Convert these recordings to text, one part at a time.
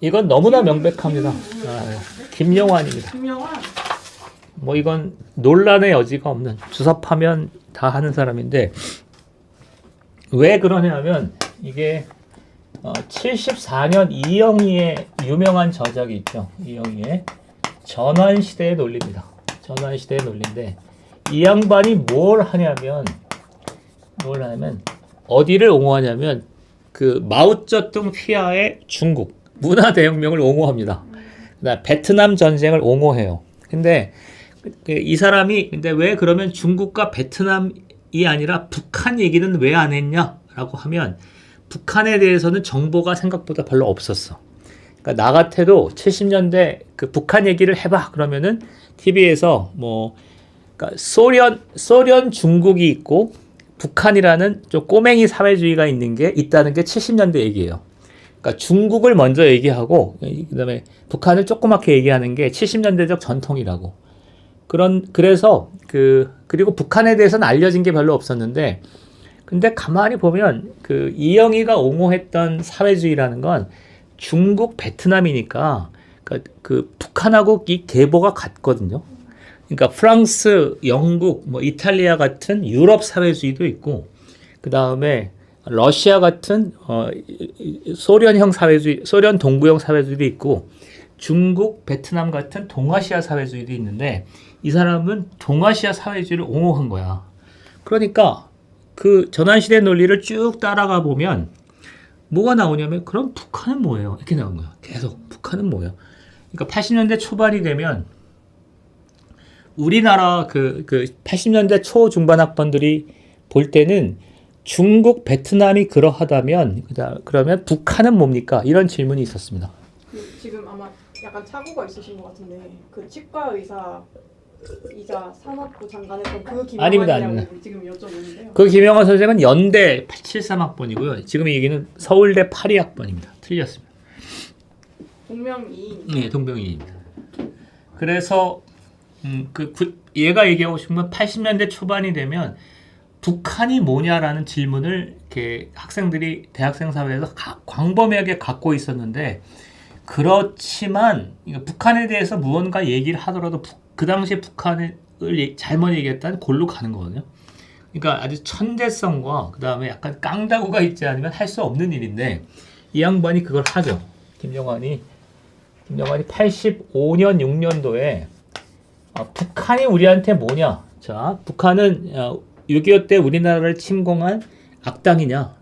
이건 너무나 명백합니다. 김영환입니다. 김영환? 뭐 이건 논란의 여지가 없는, 주사파면 다 하는 사람인데, 왜 그러냐면 이게 74년 이영희의 유명한 저작이 있죠. 이영희의 전환시대의 논리입니다. 전환시대의 논리인데, 이 양반이 뭘 하냐면 어디를 옹호하냐면 그 마오쩌둥 휘하의 중국 문화대혁명을 옹호합니다. 그다음 베트남 전쟁을 옹호해요. 근데 이 사람이 근데 왜 그러면 중국과 베트남이 아니라 북한 얘기는 왜 안 했냐라고 하면, 북한에 대해서는 정보가 생각보다 별로 없었어. 그러니까 나 같아도 70년대 그 북한 얘기를 해봐 그러면은 TV에서 뭐 그러니까 소련 중국이 있고 북한이라는 좀 꼬맹이 사회주의가 있다는 게 70년대 얘기예요. 그러니까 중국을 먼저 얘기하고 그다음에 북한을 조그맣게 얘기하는 게 70년대적 전통이라고. 그래서 그리고 북한에 대해서는 알려진 게 별로 없었는데, 근데 가만히 보면 그 이영희가 옹호했던 사회주의라는 건 중국, 베트남이니까 그 북한하고 이 계보가 같거든요. 그러니까 프랑스, 영국, 뭐 이탈리아 같은 유럽 사회주의도 있고, 그 다음에 러시아 같은 소련형 사회주의, 소련 동구형 사회주의도 있고, 중국, 베트남 같은 동아시아 사회주의도 있는데, 이 사람은 동아시아 사회주의를 옹호한 거야. 그러니까 그 전환시대 논리를 쭉 따라가 보면 뭐가 나오냐면, 그럼 북한은 뭐예요? 이렇게 나온 거야. 계속 북한은 뭐예요? 그러니까 80년대 초반이 되면 우리나라 그 80년대 초중반 학번들이 볼 때는 중국, 베트남이 그러하다면 그러면 북한은 뭡니까? 이런 질문이 있었습니다. 지금 아마 약간 착오가 있으신 것 같은데, 그 치과 의사 이자 산업부 장관 했던 그 김영환이라고 지금 여쭤보는데요. 그 김영환 선생은 연대 73학번이고요. 지금 이 얘기는 서울대 82학번입니다. 틀렸습니다. 동명이인. 네, 동명이인입니다. 그래서 얘가 얘기하고 싶은 건 80년대 초반이 되면 북한이 뭐냐라는 질문을 이렇게 학생들이 대학생 사회에서 광범위하게 갖고 있었는데, 그렇지만 북한에 대해서 무언가 얘기를 하더라도 그 당시에 북한을 잘못 얘기했다는 골로 가는 거거든요. 그러니까 아주 천재성과 그 다음에 약간 깡다구가 있지 않으면 할 수 없는 일인데, 이 양반이 그걸 하죠. 김영환이 85년 6년도에 북한이 우리한테 뭐냐? 자, 북한은 6.25 때 우리나라를 침공한 악당이냐?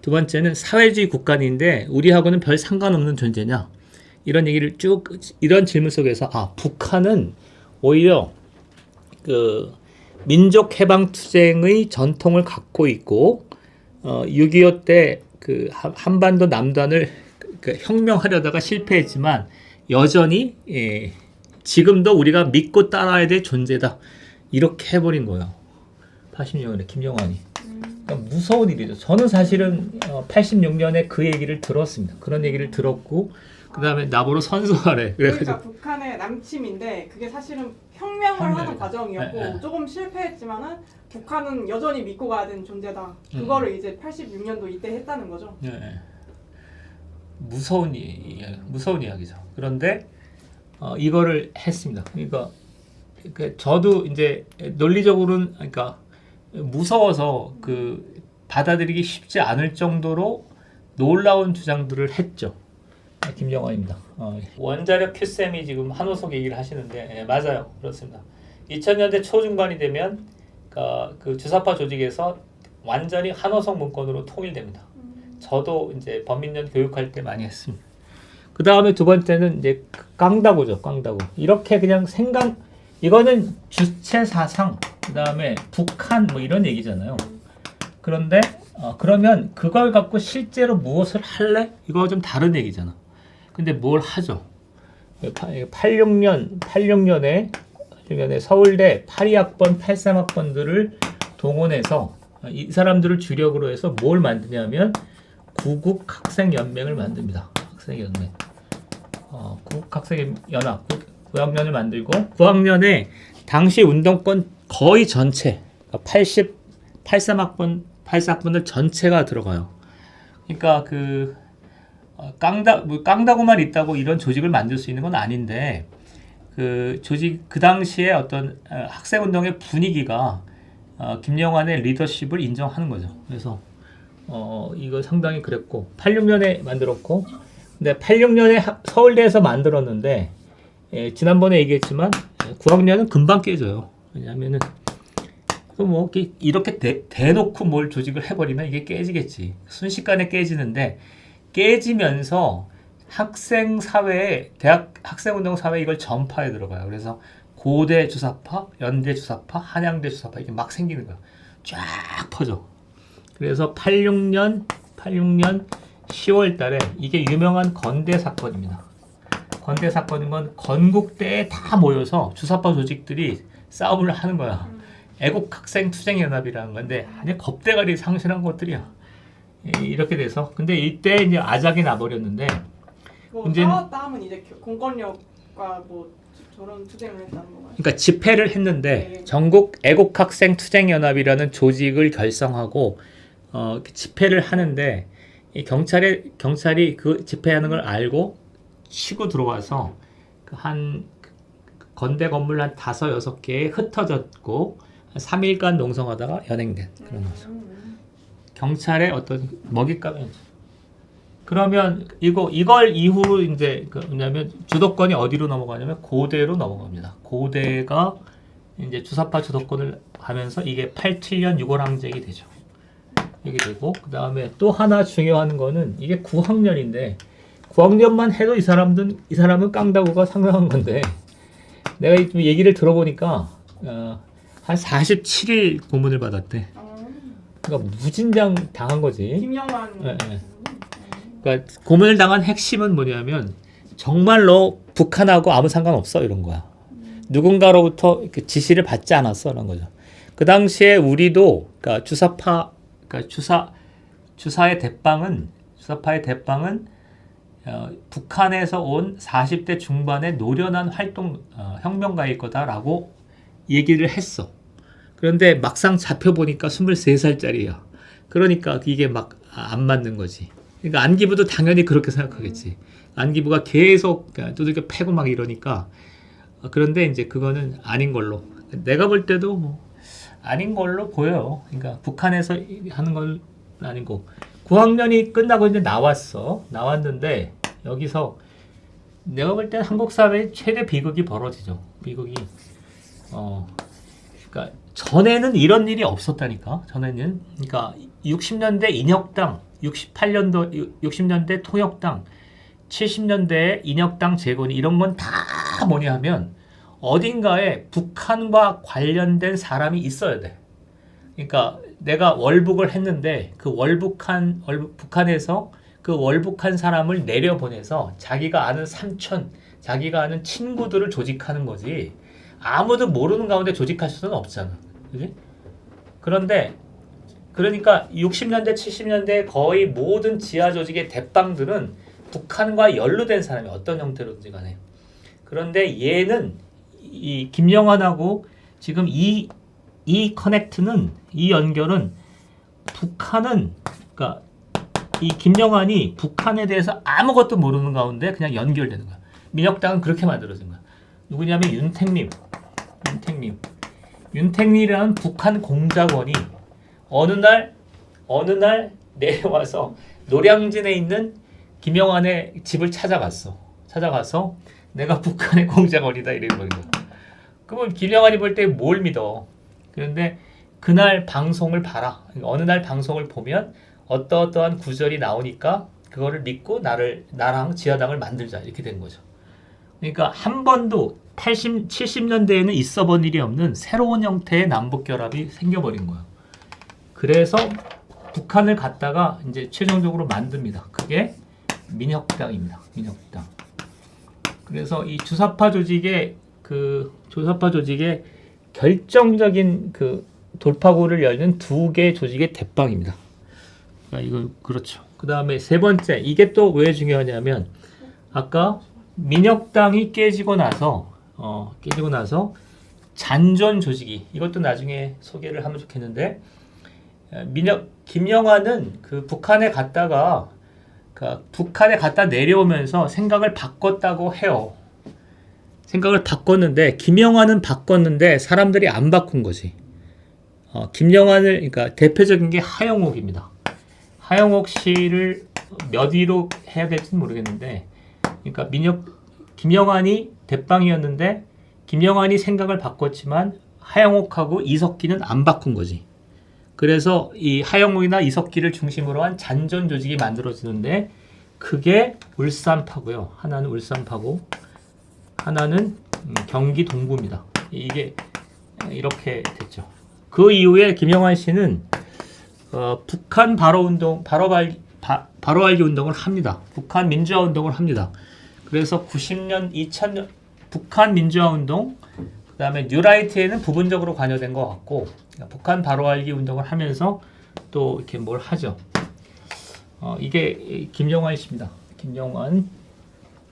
두 번째는 사회주의 국가인데 우리하고는 별 상관없는 존재냐? 이런 얘기를 쭉, 이런 질문 속에서 북한은 오히려 그 민족 해방 투쟁의 전통을 갖고 있고 6.25 때 그 한반도 남단을 혁명하려다가 실패했지만 여전히 지금도 우리가 믿고 따라야 될 존재다. 이렇게 해버린 거예요. 86년에 김영환이. 그러니까 무서운 일이죠. 저는 사실은 86년에 그 얘기를 들었습니다. 그런 얘기를 들었고, 그 다음에 나보러 선서하래. 그러니까 북한의 남침인데 그게 사실은 혁명을 하는 과정이었고, 조금 실패했지만은 북한은 여전히 믿고 가야 되는 존재다. 그거를 이제 86년도 이때 했다는 거죠. 네. 무서운 이야기죠. 그런데 이거를 했습니다. 그러니까 저도 이제 논리적으로는 무서워서 받아들이기 쉽지 않을 정도로 놀라운 주장들을 했죠. 김영환입니다. 원자력 Q쌤이 지금 한호석 얘기를 하시는데, 맞아요. 그렇습니다. 2000년대 초중반이 되면 그 주사파 조직에서 완전히 한호석 문건으로 통일됩니다. 저도 이제 범민련 교육할 때 많이 했습니다. 그 다음에 두 번째는 이제 깡다구죠. 깡다구. 이렇게 그냥 이거는 주체 사상, 그 다음에 북한 뭐 이런 얘기잖아요. 그런데 그러면 그걸 갖고 실제로 무엇을 할래? 이거 좀 다른 얘기잖아. 근데 뭘 하죠? 86년에 서울대 82학번, 83학번들을 동원해서 이 사람들을 주력으로 해서 뭘 만드냐면 구국학생연맹을 만듭니다. 학생연맹. 구국학생연합 9학년을 만들고, 9학년에 당시 운동권 거의 전체 83학번, 84학번들 전체가 들어가요. 그러니까 깡다구만 있다고 이런 조직을 만들 수 있는 건 아닌데 그 조직 그 당시에 어떤 학생운동의 분위기가 김영환의 리더십을 인정하는 거죠. 그래서 이거 상당히 그랬고 86년에 만들었고 근데 86년에 서울대에서 만들었는데 지난번에 얘기했지만 9학년은 금방 깨져요. 왜냐하면은 뭐 이렇게 대놓고 뭘 조직을 해버리면 이게 깨지겠지. 순식간에 깨지는데 깨지면서 학생 사회에 대학 학생운동 사회에 이걸 전파해 들어가요. 그래서 고대 주사파, 연대 주사파, 한양대 주사파 이게 막 생기는 거야. 쫙 퍼져. 그래서 86년 10월 달에 이게 유명한 건대 사건입니다. 건대 사건인 건 건국대에 다 모여서 주사파 조직들이 싸움을 하는 거야. 애국학생투쟁연합이라는 건데 아니 겁대가리 상실한 것들이야. 이렇게 돼서 근데 이때 이제 아작이 나버렸는데 문제는 싸웠다 하면 이제 공권력과 뭐 저런 투쟁을 했다는 건가요? 그러니까 집회를 했는데 네. 전국 애국학생투쟁연합이라는 조직을 결성하고 집회를 하는데 이 경찰이 그 집회하는 걸 알고 치고 들어와서 한 건대 건물 한 5-6개에 흩어졌고 3일간 농성하다가 연행된 그런 거죠. 경찰의 어떤 먹잇감이었죠. 그러면 이걸 이후로 이제 뭐냐면 주도권이 어디로 넘어가냐면 고대로 넘어갑니다. 고대가 이제 주사파 주도권을 하면서 이게 87년 6월 항쟁이 되죠. 이게 되고 그 다음에 또 하나 중요한 거는 이게 9학년인데 9학년만 해도 이 사람은 깡다구가 상당한 건데 내가 좀 얘기를 들어보니까 한 47일 고문을 받았대. 그러니까 무진장 당한 거지. 김영환. 네. 그러니까 고문을 당한 핵심은 뭐냐면 정말로 북한하고 아무 상관없어 이런 거야. 누군가로부터 지시를 받지 않았어 이런 거죠. 그 당시에 우리도 그러니까 주사파의 대빵은 북한에서 온 40대 중반의 노련한 혁명가일 거다라고 얘기를 했어. 그런데 막상 잡혀보니까 23살짜리야. 그러니까 이게 막 안 맞는 거지. 그러니까 안기부도 당연히 그렇게 생각하겠지. 안기부가 계속 두들겨 패고 막 이러니까 그런데 이제 그거는 아닌 걸로 내가 볼 때도 뭐 아닌 걸로 보여요. 그러니까 북한에서 하는 건 아니고 9학년이 끝나고 이제 나왔는데 여기서 내가 볼 때 한국 사회의 최대 비극이 벌어지죠. 비극이 그러니까 전에는 이런 일이 없었다니까. 전에는 그러니까 60년대 인혁당, 60년대 통역당, 70년대 인혁당 재건이 이런 건 다 뭐냐 하면 어딘가에 북한과 관련된 사람이 있어야 돼. 그러니까 내가 월북을 했는데 그 북한에서 그 월북한 사람을 내려보내서 자기가 아는 삼촌, 자기가 아는 친구들을 조직하는 거지. 아무도 모르는 가운데 조직할 수는 없잖아. 그지? 그러니까 60년대, 70년대 거의 모든 지하 조직의 대빵들은 북한과 연루된 사람이 어떤 형태로든지 간에. 그런데 얘는 이 김영환하고 지금 이 커넥트는 이 연결은 그러니까 이 김영환이 북한에 대해서 아무것도 모르는 가운데 그냥 연결되는 거야. 민혁당은 그렇게 만들어진 거야. 누구냐면 윤택림이라는 북한 공작원이 어느 날 내려와서 노량진에 있는 김영환의 집을 찾아가서 내가 북한의 공작원이다 이래버린 거야. 그러면 김영환이 볼 때 뭘 믿어? 그런데 그날 방송을 봐라. 어느 날 방송을 보면 어떠한 구절이 나오니까 그거를 믿고 나랑 지하당을 만들자 이렇게 된 거죠. 그러니까 한 번도 70년대에는 있어 본 일이 없는 새로운 형태의 남북결합이 생겨버린 거예요. 그래서 북한을 갖다가 이제 최종적으로 만듭니다. 그게 민혁당입니다. 민혁당. 그래서 이 주사파 조직의 결정적인 그 돌파구를 열는 2개 조직의 대빵입니다. 그러니까 이건 그렇죠. 그 다음에 세 번째, 이게 또 왜 중요하냐면 아까 민혁당이 깨지고 나서 잔존 조직이 이것도 나중에 소개를 하면 좋겠는데 김영환은 그 북한에 갔다가 그러니까 북한에 갔다 내려오면서 생각을 바꿨다고 해요. 생각을 바꿨는데 김영환은 바꿨는데 사람들이 안 바꾼 거지. 김영환을 그러니까 대표적인 게 하영옥입니다. 하영옥 씨를 몇 위로 해야 될지는 모르겠는데, 그러니까 김영환이 대빵이었는데 김영환이 생각을 바꿨지만 하영옥하고 이석기는 안 바꾼 거지. 그래서 이 하영옥이나 이석기를 중심으로 한 잔존 조직이 만들어지는데 그게 울산파고요. 하나는 울산파고 하나는 경기 동부입니다. 이게 이렇게 됐죠. 그 이후에 김영환 씨는 북한 바로 알기 운동을 합니다. 북한 민주화 운동을 합니다. 그래서 90년, 2000년 북한 민주화 운동, 그다음에 뉴라이트에는 부분적으로 관여된 것 같고, 북한 바로 알기 운동을 하면서 또 이렇게 뭘 하죠. 이게 김영환 씨입니다. 김영환.